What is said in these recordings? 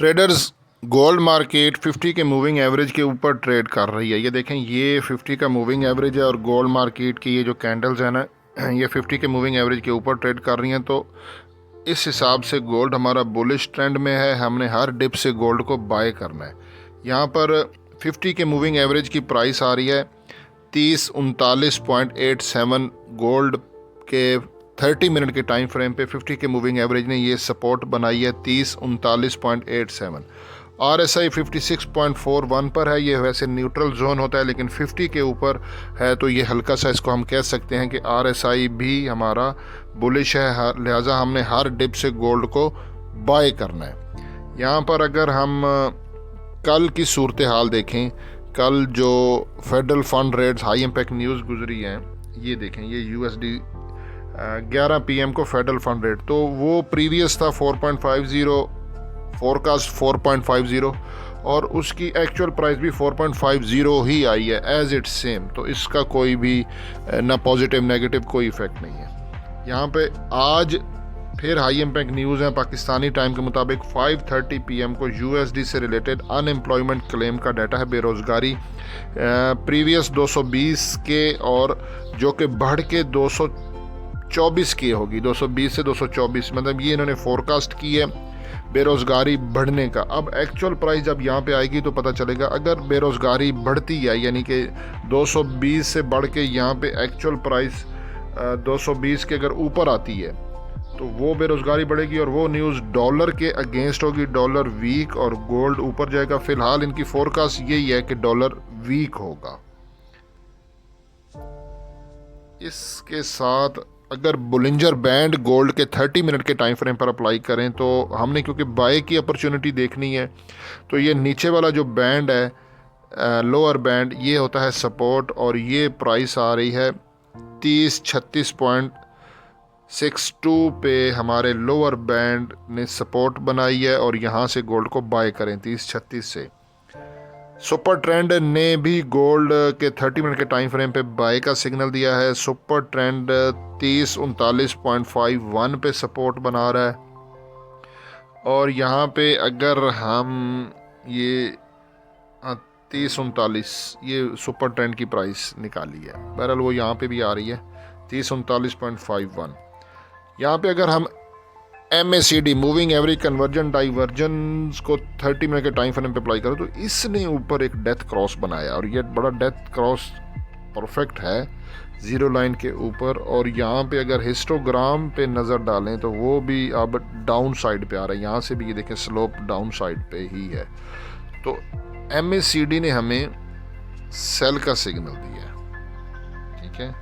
Traders gold market 50 के moving average के ऊपर ट्रेड कर रही है। ये देखें, ये 50 का मूविंग एवरेज है और गोल्ड मार्केट की ये जो कैंडल्स हैं ना, ये 50 के मूविंग एवरेज के ऊपर ट्रेड कर रही हैं। तो इस हिसाब से गोल्ड हमारा बुलिश ट्रेंड में है। हमने हर डिप से गोल्ड को बाय करना है। यहाँ पर 50 के मूविंग एवरेज की प्राइस आ रही है 3039.87। गोल्ड के 30 मिनट के टाइम फ्रेम पे 50 के मूविंग एवरेज ने ये सपोर्ट बनाई है 3039.87। RSI 56.41 पर है। ये वैसे न्यूट्रल जोन होता है, लेकिन 50 के ऊपर है तो ये हल्का सा, इसको हम कह सकते हैं कि RSI भी हमारा बुलिश है, लिहाजा हमने हर डिप से गोल्ड को बाय करना है। यहाँ पर अगर हम कल की सूरत हाल देखें, कल जो federal fund rates high impact news गुजरी हैं, ये देखें, ये USD 11 PM को फेडरल फंड रेट, तो वो प्रीवियस था 4.50, फोरकास्ट 4.50 और उसकी एक्चुअल प्राइस भी 4.50 ही आई है एज इट सेम। तो इसका कोई भी ना पॉजिटिव नेगेटिव कोई इफेक्ट नहीं है। यहाँ पे आज फिर हाई इम्पैक्ट न्यूज़ है। पाकिस्तानी टाइम के मुताबिक 5:30 PM को USD से रिलेटेड अनएम्प्लॉयमेंट क्लेम का डाटा है। बेरोज़गारी प्रीवियस 220 के और जो कि बढ़ के 224 की होगी, 220 से 224, मतलब ये इन्होंने फोरकास्ट की है बेरोज़गारी बढ़ने का। अब एक्चुअल प्राइस जब यहाँ पे आएगी तो पता चलेगा। अगर बेरोज़गारी बढ़ती है, यानी कि 220 से बढ़ के यहाँ पे एक्चुअल प्राइस 220 के अगर ऊपर आती है तो वो बेरोज़गारी बढ़ेगी और वो न्यूज़ डॉलर के अगेंस्ट होगी। डॉलर वीक और गोल्ड ऊपर जाएगा। फिलहाल इनकी फोरकास्ट यही है कि डॉलर वीक होगा। इसके साथ अगर बुलिंजर बैंड गोल्ड के 30 मिनट के टाइम फ्रेम पर अप्लाई करें तो हमने, क्योंकि बाय की अपॉर्चुनिटी देखनी है, तो ये नीचे वाला जो बैंड है, लोअर बैंड, ये होता है सपोर्ट और ये प्राइस आ रही है 3036.62 पे। हमारे लोअर बैंड ने सपोर्ट बनाई है और यहाँ से गोल्ड को बाय करें 3036 से। सुपर ट्रेंड ने भी गोल्ड के 30 मिनट के टाइम फ्रेम पे बाय का सिग्नल दिया है। सुपर ट्रेंड 3039.51 पे सपोर्ट बना रहा है और यहाँ पे अगर हम ये 3039, ये सुपर ट्रेंड की प्राइस निकाली है, बहरहाल वो यहाँ पे भी आ रही है 3039.51। यहाँ पे अगर हम MACD moving average conversion diversion को 30 मिनट के टाइम फ्रेम पे अप्लाई करो तो इसने ऊपर एक डेथ क्रॉस बनाया और ये बड़ा डेथ क्रॉस परफेक्ट है ज़ीरो लाइन के ऊपर। और यहाँ पे अगर हिस्टोग्राम पे नज़र डालें तो वो भी अब डाउन साइड पे आ रहा है। यहाँ से भी ये देखें, स्लोप डाउन साइड पे ही है। तो MACD ने हमें सेल का सिग्नल दिया, ठीक है,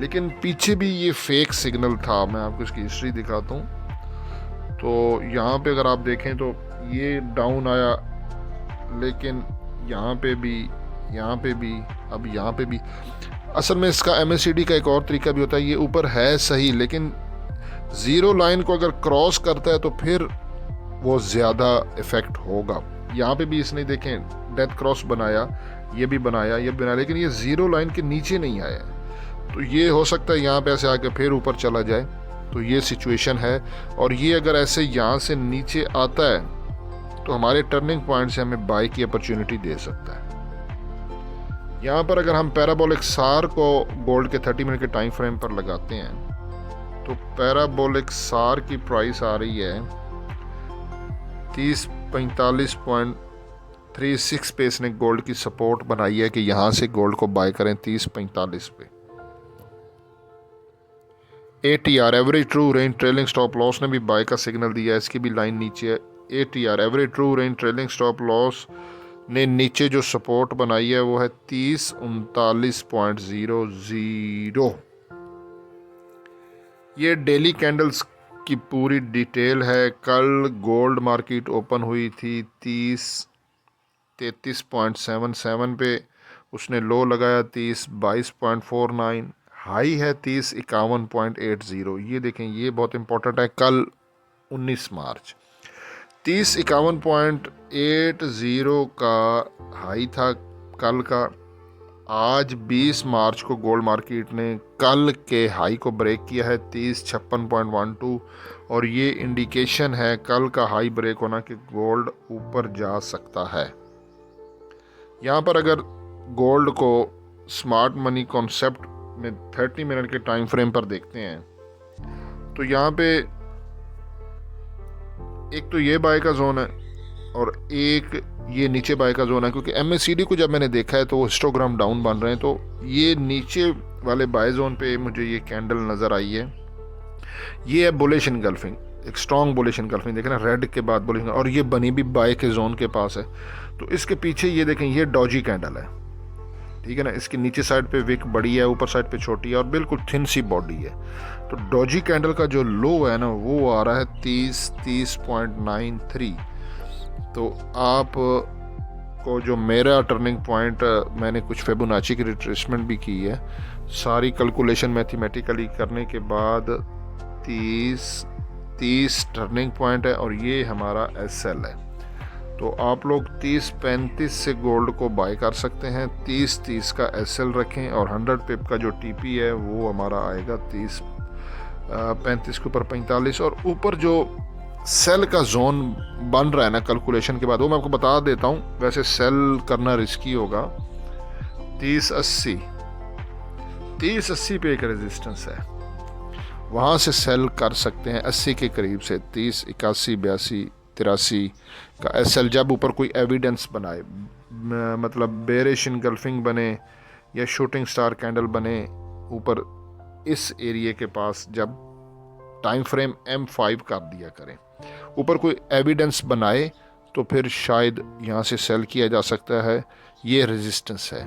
लेकिन पीछे भी ये फेक सिग्नल था। मैं आपको इसकी हिस्ट्री दिखाता हूँ। तो यहाँ पे अगर आप देखें तो ये डाउन आया, लेकिन यहाँ पे भी, यहाँ पे भी, अब यहाँ पे भी। असल में इसका MACD का एक और तरीका भी होता है। ये ऊपर है सही, लेकिन ज़ीरो लाइन को अगर क्रॉस करता है तो फिर वो ज़्यादा इफ़ेक्ट होगा। यहाँ पे भी इसने देखें डेथ क्रॉस बनाया, ये भी बनाया, ये भी बनाया, लेकिन ये ज़ीरो लाइन के नीचे नहीं आया। तो ये हो सकता है यहाँ पे ऐसे आके फिर ऊपर चला जाए। तो ये सिचुएशन है। और ये अगर ऐसे यहाँ से नीचे आता है तो हमारे टर्निंग पॉइंट से हमें बाय की अपॉर्चुनिटी दे सकता है। यहाँ पर अगर हम पैराबोलिक सार को गोल्ड के 30 मिनट के टाइम फ्रेम पर लगाते हैं तो पैराबोलिक सार की प्राइस आ रही है 3045.36 पे। इसने गोल्ड की सपोर्ट बनाई है कि यहाँ से गोल्ड को बाय करें 3045 पे। ATR average true range trailing stop loss ने भी बाय का सिग्नल दिया है। इसकी भी लाइन नीचे है। ATR average true range trailing stop loss ने नीचे जो सपोर्ट बनाई है वो है 3039.00। ये डेली कैंडल्स की पूरी डिटेल है। कल गोल्ड मार्केट ओपन हुई थी 3033.77 पे, उसने लो लगाया 3022.49, हाई है 3051.80। ये देखें, ये बहुत इंपॉर्टेंट है। कल 19 मार्च 3051.80 का हाई था कल का, आज 20 मार्च को गोल्ड मार्केट ने कल के हाई को ब्रेक किया है 3056.12 और ये इंडिकेशन है कल का हाई ब्रेक होना कि गोल्ड ऊपर जा सकता है। यहाँ पर अगर गोल्ड को स्मार्ट मनी कॉन्सेप्ट में 30 मिनट के टाइम फ्रेम पर देखते हैं तो यहाँ पे एक तो ये बाय का जोन है और एक ये नीचे बाय का जोन है, क्योंकि MACD को जब मैंने देखा है तो वो हिस्टोग्राम डाउन बन रहे हैं। तो ये नीचे वाले बाय जोन पे मुझे ये कैंडल नज़र आई है। ये है बुलिश इनगल्फिंग, एक स्ट्रॉन्ग बुलिश इनगल्फिंग, देखें ना, रेड के बाद बुलिश, और ये बनी भी बाय के जोन के पास है। तो इसके पीछे ये देखें, ये डॉजी कैंडल है, ठीक है ना। इसके नीचे साइड पे विक बड़ी है, ऊपर साइड पे छोटी है और बिल्कुल थिन सी बॉडी है। तो डॉजी कैंडल का जो लो है ना वो आ रहा है 30.93। तो आप को जो मेरा टर्निंग पॉइंट, मैंने कुछ फिबोनाची की रिट्रेसमेंट भी की है, सारी कैलकुलेशन मैथमेटिकली करने के बाद 30 टर्निंग पॉइंट है और ये हमारा SL है। तो आप लोग 30-35 से गोल्ड को बाय कर सकते हैं। 30 का SL रखें और 100 पिप का जो TP है वो हमारा आएगा 35 के ऊपर 45, और ऊपर जो सेल का जोन बन रहा है ना कैलकुलेशन के बाद, वो मैं आपको बता देता हूँ। वैसे सेल करना रिस्की होगा। 30-80 पे एक रेजिस्टेंस है, वहाँ से सेल कर सकते हैं 80 के करीब से। 30, 81, 82, 83 का SL जब ऊपर कोई एविडेंस बनाए, मतलब बेरिश इनगल्फिंग बने या शूटिंग स्टार कैंडल बने ऊपर इस एरिया के पास, जब टाइम फ्रेम M5 कर दिया करें, ऊपर कोई एविडेंस बनाए तो फिर शायद यहाँ से सेल किया जा सकता है। ये रेजिस्टेंस है।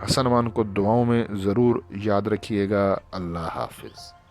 हसन अमान को दुआओं में ज़रूर याद रखिएगा। अल्लाह हाफिज़।